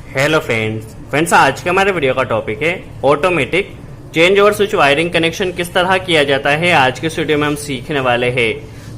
Hello friends आज के हमारे वीडियो का टॉपिक है automatic change over switch wiring connection किस तरह किया जाता है। आज के वीडियो में हम सीखने वाले हैं।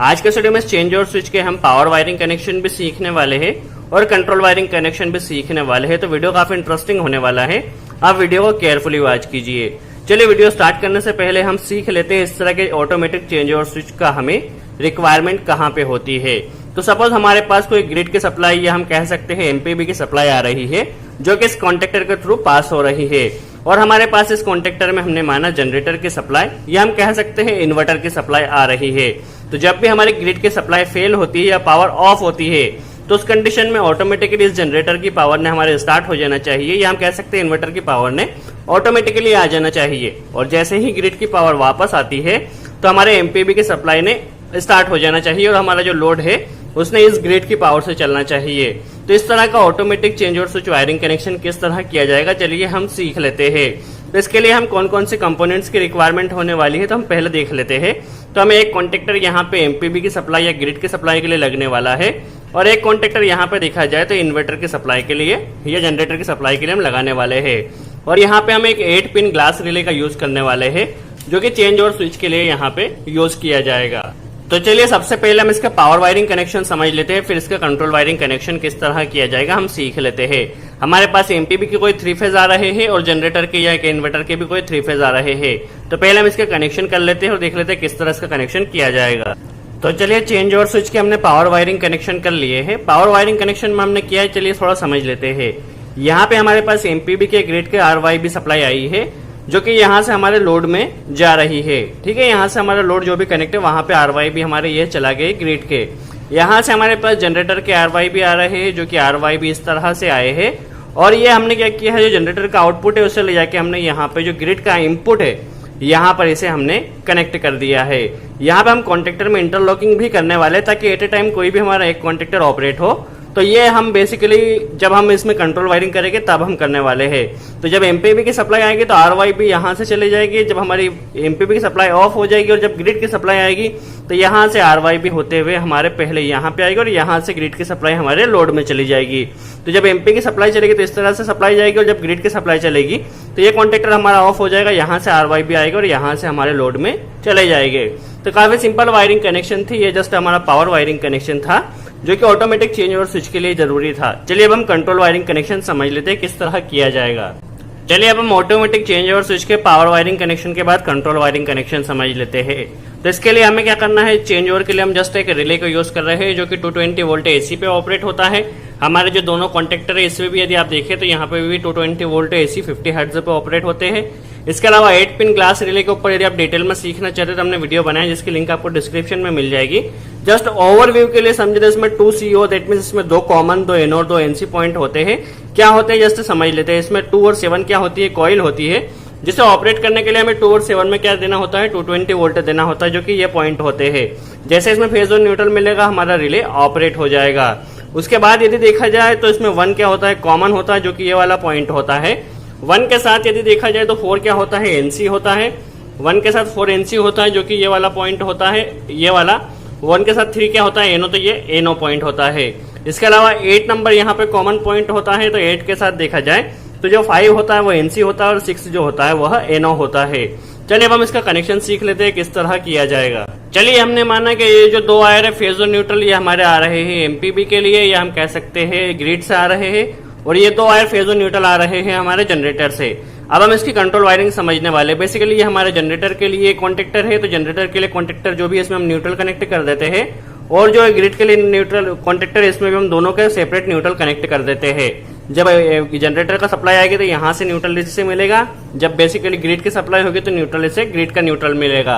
आज के वीडियो में चेंज ओवर स्विच के हम पावर वायरिंग कनेक्शन भी सीखने वाले हैं और कंट्रोल वायरिंग कनेक्शन भी सीखने वाले हैं। तो वीडियो काफी इंटरेस्टिंग होने वाला है, आप वीडियो को केयरफुली वॉच कीजिए। चलिए वीडियो स्टार्ट करने से पहले हम सीख लेते हैं इस तरह के ऑटोमेटिक चेंज ओवर स्विच का हमें रिक्वायरमेंट कहाँ पे होती है। तो सपोज हमारे पास कोई ग्रिड की सप्लाई या हम कह सकते हैं एमपीबी की सप्लाई आ रही है जो कि इस कॉन्टेक्टर के थ्रू पास हो रही है, और हमारे पास इस कॉन्टेक्टर में हमने माना जनरेटर की सप्लाई या हम कह सकते हैं इन्वर्टर की सप्लाई आ रही है। तो जब भी हमारी ग्रिड की सप्लाई फेल होती है या पावर ऑफ होती है तो उस कंडीशन में ऑटोमेटिकली इस जनरेटर की पावर ने हमारे स्टार्ट हो जाना चाहिए, या हम कह सकते हैं इन्वर्टर की पावर ने ऑटोमेटिकली आ जाना चाहिए। और जैसे ही ग्रिड की पावर वापस आती है तो हमारे एमपीबी की सप्लाई ने स्टार्ट हो जाना चाहिए और हमारा जो लोड है उसने इस ग्रिड की पावर से चलना चाहिए। तो इस तरह का automatic change over switch wiring connection किस तरह किया जाएगा, चलिए हम सीख लेते हैं। तो इसके लिए हम कौन कौन से कंपोनेंट्स की रिक्वायरमेंट होने वाली है तो हम पहले देख लेते हैं। तो हमें एक कॉन्टेक्टर यहाँ पे एमपीबी की सप्लाई या ग्रिड की सप्लाई के लिए लगने वाला है, और एक कॉन्टेक्टर यहाँ पे देखा जाए तो इन्वर्टर की सप्लाई के लिए या जनरेटर की सप्लाई के लिए हम लगाने वाले हैं। और यहाँ पे हम एक 8 पिन ग्लास रिले का यूज करने वाले हैं जो कि चेंज ओवर स्विच के लिए यहाँ पे यूज किया जाएगा। तो चलिए सबसे पहले हम इसका पावर वायरिंग कनेक्शन समझ लेते हैं, फिर इसका कंट्रोल वायरिंग कनेक्शन किस तरह किया जाएगा हम सीख लेते हैं। हमारे पास एमपीबी के कोई 3 फेज आ रहे हैं और जनरेटर के या इन्वर्टर के भी कोई 3 फेज आ रहे हैं। तो पहले हम इसका कनेक्शन कर लेते हैं और देख लेते हैं किस तरह इसका कनेक्शन किया जाएगा। तो चलिए चेंज ओवर स्विच के हमने पावर वायरिंग कनेक्शन कर लिए हैं। पावर वायरिंग कनेक्शन में हमने किया है, चलिए थोड़ा समझ लेते हैं। यहाँ पे हमारे पास एमपीबी के ग्रिड के आरवाईबी सप्लाई आई है जो कि यहाँ से हमारे लोड में जा रही है। ठीक है, यहाँ से हमारा लोड जो भी कनेक्ट है वहां पे आरवाईबी हमारे ये चला गए ग्रिड के। यहाँ से हमारे पास जनरेटर के आरवाईबी आ रहे हैं जो कि आरवाईबी इस तरह से आए हैं, और ये हमने क्या किया है, जो जनरेटर का आउटपुट है उसे ले जाके हमने यहाँ पे जो ग्रिड का इनपुट है यहाँ पर इसे हमने कनेक्ट कर दिया है। यहाँ पे हम कॉन्टेक्टर में इंटरलॉकिंग भी करने वाले ताकि एट ए टाइम कोई भी हमारा एक कॉन्टेक्टर ऑपरेट हो। तो ये हम बेसिकली जब हम इसमें कंट्रोल वायरिंग करेंगे तब हम करने वाले हैं। तो जब एमपीबी की सप्लाई आएगी तो आरवाईबी यहाँ से चली जाएगी, जब हमारी एमपीबी की सप्लाई ऑफ हो जाएगी और जब ग्रिड की सप्लाई आएगी तो यहाँ से आरवाईबी होते हुए हमारे पहले यहाँ पे आएगी और यहाँ से ग्रिड की सप्लाई हमारे लोड में चली जाएगी। तो जब एमपी की सप्लाई चलेगी तो इस तरह से सप्लाई जाएगी, और जब ग्रिड की सप्लाई चलेगी तो ये कॉन्टेक्टर हमारा ऑफ हो जाएगा, यहाँ से आरवाईबी आएगा और यहाँ से हमारे लोड में चले जाएंगे। तो काफी सिंपल वायरिंग कनेक्शन थी, ये जस्ट हमारा पावर वायरिंग कनेक्शन था जो कि ऑटोमेटिक चेंज ओवर स्विच के लिए जरूरी था। चलिए अब हम कंट्रोल वायरिंग कनेक्शन समझ लेते हैं किस तरह किया जाएगा। चलिए अब हम ऑटोमेटिक चेंज ओवर स्विच के पावर वायरिंग कनेक्शन के बाद कंट्रोल वायरिंग कनेक्शन समझ लेते हैं। तो इसके लिए हमें क्या करना है, चेंज ओवर के लिए हम जस्ट एक रिले को यूज कर रहे हैं जो कि 220 वोल्ट एसी पे ऑपरेट होता है। हमारे जो दोनों कॉन्टेक्टर है इसमें भी यदि आप देखें तो यहाँ पे भी 220 वोल्ट एसी 50 हर्ट्ज पे ऑपरेट होते हैं। इसके अलावा 8 पिन ग्लास रिले के ऊपर यदि आप डिटेल में सीखना चाहते हैं तो हमने वीडियो बनाया जिसकी लिंक आपको डिस्क्रिप्शन में मिल जाएगी। जस्ट ओवरव्यू के लिए समझे, इसमें 2 CO दैट मींस इसमें 2 कॉमन, 2 एनो और 2 एनसी पॉइंट होते हैं। क्या होते हैं जस्ट समझ लेते हैं। इसमें 2 और 7 क्या होती है, कॉइल होती है जिसे ऑपरेट करने के लिए हमें 2 और 7 में क्या देना होता है, 220 वोल्ट देना होता है जो कि ये पॉइंट होते हैं। जैसे इसमें फेज और न्यूट्रल मिलेगा हमारा रिले ऑपरेट हो जाएगा। उसके बाद यदि देखा जाए तो इसमें 1 क्या होता है, कॉमन होता है जो कि ये वाला पॉइंट होता है। 1 के साथ यदि देखा जाए तो 4 क्या होता है, एनसी होता है। 1 के साथ 4 एनसी होता है जो कि ये वाला पॉइंट होता है, ये वाला। 1 के साथ 3 क्या होता है, एनो, तो ये एनो पॉइंट होता है। इसके अलावा 8 नंबर यहाँ पे कॉमन पॉइंट होता है, तो 8 के साथ देखा जाए तो जो 5 होता है वो एनसी होता है और 6 जो होता है वह एनो होता है। चलिए अब हम इसका कनेक्शन सीख लेते हैं किस तरह किया जाएगा। चलिए हमने माना कि ये जो 2 वायर है फेज और न्यूट्रल ये हमारे आ रहे हैं एमपीबी के लिए, या हम कह सकते हैं ग्रिड से आ रहे हैं, और ये 2 वायर फेज और न्यूट्रल आ रहे हैं हमारे जनरेटर से। अब हम इसकी कंट्रोल वायरिंग समझने वाले। बेसिकली ये हमारे जनरेटर के लिए कॉन्टेक्टर है, तो जनरेटर के लिए कॉन्टेक्टर जो भी इसमें हम न्यूट्रल कनेक्ट कर देते हैं, और जो ग्रिड के लिए न्यूट्रल कॉन्टेक्टर इसमें भी हम दोनों के सेपरेट न्यूट्रल कनेक्ट कर देते हैं। जब जनरेटर का सप्लाई आएगी तो यहाँ से न्यूट्रल इससे मिलेगा, जब बेसिकली ग्रिड की सप्लाई होगी तो न्यूट्रल इससे ग्रिड का न्यूट्रल मिलेगा।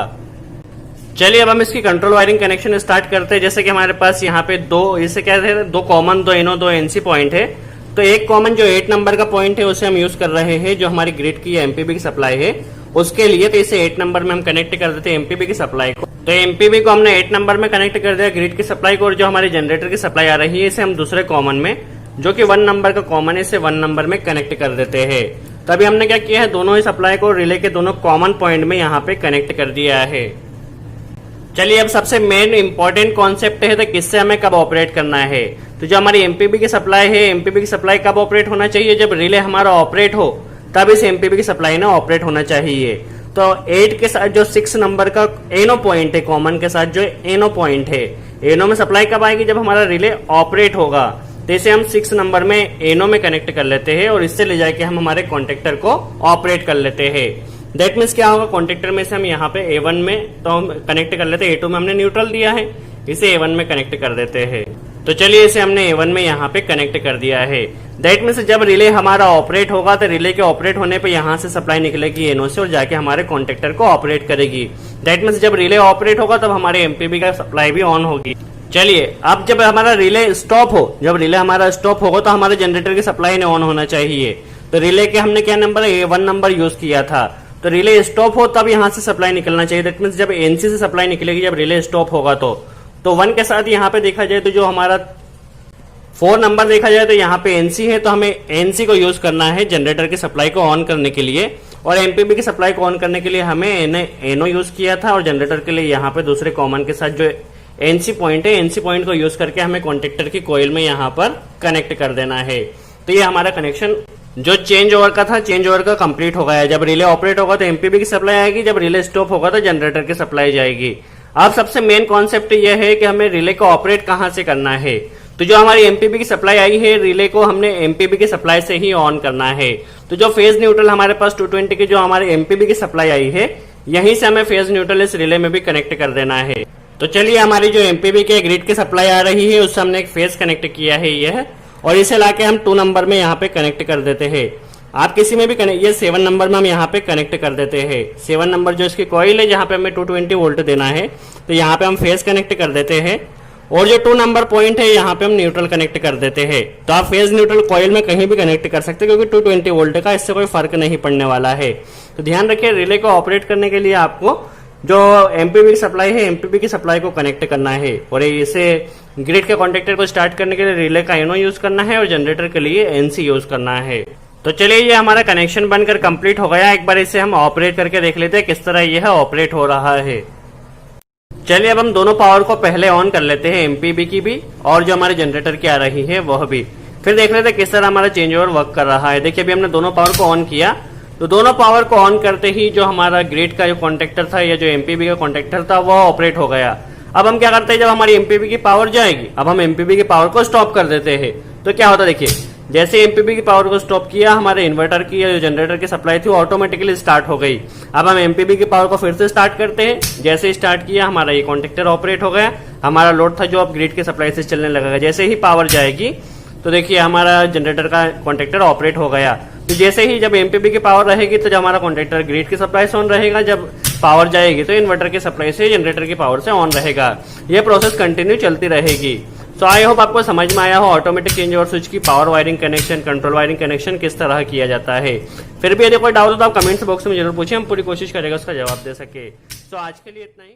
चलिए अब हम इसकी कंट्रोल वायरिंग कनेक्शन स्टार्ट करते हैं। जैसे कि हमारे पास यहाँ पे 2 इसे क्या है, 2 कॉमन, 2 एनो, 2 एनसी पॉइंट है। तो एक कॉमन जो 8 नंबर का पॉइंट है उसे हम यूज कर रहे हैं जो हमारी ग्रिड की एमपीबी की सप्लाई है उसके लिए। तो इसे 8 नंबर में हम कनेक्ट कर देते हैं एमपीबी की सप्लाई को। तो एमपीबी को हमने 8 नंबर में कनेक्ट कर दिया ग्रिड की सप्लाई को, और जो हमारी जनरेटर की सप्लाई आ रही है इसे हम दूसरे कॉमन में जो कि 1 नंबर का कॉमन है इसे 1 नंबर में कनेक्ट कर देते हैं। तभी हमने क्या किया है, दोनों ही सप्लाई को रिले के दोनों कॉमन पॉइंट में यहाँ पे कनेक्ट कर दिया है। चलिए अब सबसे मेन इंपॉर्टेंट कॉन्सेप्ट है तो किससे हमें कब ऑपरेट करना है। तो जो हमारी एमपीबी की सप्लाई है, एमपीबी की सप्लाई कब ऑपरेट होना चाहिए, जब रिले हमारा ऑपरेट हो तब इस एमपीबी की सप्लाई ना ऑपरेट होना चाहिए। तो 8 के साथ जो 6 नंबर का एनो पॉइंट है, कॉमन के साथ जो एनो पॉइंट है, एनो में सप्लाई कब आएगी, जब हमारा रिले ऑपरेट होगा। तो इसे हम 6 नंबर में एनो में कनेक्ट कर लेते हैं और इससे ले जाके हम हमारे कॉन्टेक्टर को ऑपरेट कर लेते हैं। दैट मीन्स क्या होगा, कॉन्टेक्टर में से हम यहाँ पे A1 में तो हम कनेक्ट कर लेते हैं, A2 में हमने न्यूट्रल दिया है, इसे A1 में कनेक्ट कर देते हैं। तो चलिए इसे हमने A1 में यहाँ पे कनेक्ट कर दिया है। दैट मीन्स जब रिले हमारा ऑपरेट होगा तो रिले के ऑपरेट होने पे यहाँ से सप्लाई निकलेगी एनो से और जाके हमारे कॉन्टेक्टर को ऑपरेट करेगी। दैट मीन्स जब रिले ऑपरेट होगा तब हमारे एमपीबी का सप्लाई भी ऑन होगी। चलिए अब जब हमारा रिले स्टॉप हो, जब रिले हमारा स्टॉप होगा तो हमारे जनरेटर की सप्लाई ने ऑन होना चाहिए। तो रिले के हमने क्या नंबर A1 नंबर यूज किया था। तो रिले स्टॉप हो तब यहाँ से सप्लाई निकलना चाहिए। दैट मीन्स जब एनसी से सप्लाई निकलेगी जब रिले स्टॉप होगा तो 1 के साथ यहाँ पे देखा जाए तो जो हमारा 4 नंबर देखा जाए तो यहाँ पे एनसी है, तो हमें एनसी को यूज करना है जनरेटर की सप्लाई को ऑन करने के लिए। और एमपीबी की सप्लाई को ऑन करने के लिए हमें एनओ यूज किया था और जनरेटर के लिए यहाँ पे दूसरे कॉमन के साथ जो एनसी पॉइंट है, एनसी पॉइंट को यूज करके हमें कॉन्टेक्टर की कोयल में यहाँ पर कनेक्ट कर देना है। तो ये हमारा कनेक्शन जो चेंज ओवर का था, चेंज ओवर का कंप्लीट हो गया। जब रिले ऑपरेट होगा तो एमपीबी की सप्लाई आएगी, जब रिले स्टॉप होगा तो जनरेटर की सप्लाई जाएगी। अब सबसे मेन कॉन्सेप्ट यह है कि हमें रिले को ऑपरेट कहां से करना है। तो जो हमारी एमपीबी की सप्लाई आई है, रिले को हमने एमपीबी की सप्लाई से ही ऑन करना है। तो जो फेज न्यूट्रल हमारे पास 220 की जो हमारे एमपीबी की सप्लाई आई है, यहीं से हमें फेज न्यूट्रल इस रिले में भी कनेक्ट कर देना है। तो चलिए हमारी जो एमपीबी के ग्रिड की सप्लाई आ रही है उससे हमने एक फेज कनेक्ट किया है यह, और इसे लाके हम 2 नंबर में यहाँ पे कनेक्ट कर देते हैं। आप किसी में भी कनेक्ट, ये 7 नंबर में हम यहाँ पे कनेक्ट कर देते हैं। 7 नंबर जो इसकी कॉइल है जहाँ पे हमें 220 वोल्ट देना है, तो यहाँ पे हम फेज कनेक्ट कर देते हैं। और जो 2 नंबर पॉइंट है यहाँ पे हम न्यूट्रल कनेक्ट कर देते हैं। तो आप फेज न्यूट्रल कॉइल में कहीं भी कनेक्ट कर सकते हैं, क्योंकि 220 वोल्ट का इससे कोई फर्क नहीं पड़ने वाला है। तो ध्यान रखिए, रिले को ऑपरेट करने के लिए आपको जो एमपीबी की सप्लाई है, एमपीबी की सप्लाई को कनेक्ट करना है। और इसे ग्रिड के कॉन्टेक्टर को स्टार्ट करने के लिए रिले का एनो यूज करना है और जनरेटर के लिए एनसी यूज करना है। तो चलिए ये हमारा कनेक्शन बनकर कंप्लीट हो गया। एक बार इसे हम ऑपरेट करके देख लेते हैं किस तरह यह ऑपरेट हो रहा है। चलिए अब हम दोनों पावर को पहले ऑन कर लेते हैं, एमपीबी की भी और जो हमारे जनरेटर की आ रही है वह भी। फिर देख लेते हैं किस तरह हमारा चेंज ओवर वर्क कर रहा है। देखिए अभी हमने दोनों पावर को ऑन किया, तो दोनों पावर को ऑन करते ही जो हमारा ग्रिड का जो कॉन्टेक्टर था या जो एमपीबी का कॉन्टेक्टर था वह ऑपरेट हो गया। अब हम क्या करते हैं, जब हमारी एमपीबी की पावर जाएगी, अब हम एमपीबी की पावर को स्टॉप कर देते हैं। तो क्या होता है, देखिए जैसे एमपीबी की पावर को स्टॉप किया, हमारे इन्वर्टर की या जो जनरेटर की सप्लाई थी ऑटोमेटिकली स्टार्ट हो गई। अब हम एमपीबी की पावर को फिर से स्टार्ट करते हैं। जैसे स्टार्ट किया हमारा ये कॉन्टेक्टर ऑपरेट हो गया। हमारा लोड था जो अब ग्रिड की सप्लाई से चलने लगेगा। जैसे ही पावर जाएगी तो देखिए हमारा जनरेटर का कॉन्टेक्टर ऑपरेट हो गया। तो जैसे ही जब एमपीबी की पावर रहेगी तो जब हमारा कॉन्टेक्टर ग्रिड की सप्लाई से ऑन रहेगा, जब पावर जाएगी तो इन्वर्टर की सप्लाई से जनरेटर की पावर से ऑन रहेगा। यह प्रोसेस कंटिन्यू चलती रहेगी। सो आई होप आपको समझ में आया हो ऑटोमेटिक चेंज ओवर स्विच की power wiring connection, control wiring connection किस तरह किया जाता है। फिर भी यदि कोई डाउट हो तो आप कमेंट्स बॉक्स में जरूर पूछिए, हम पूरी कोशिश करेंगे उसका जवाब दे सके। सो आज के लिए इतना ही।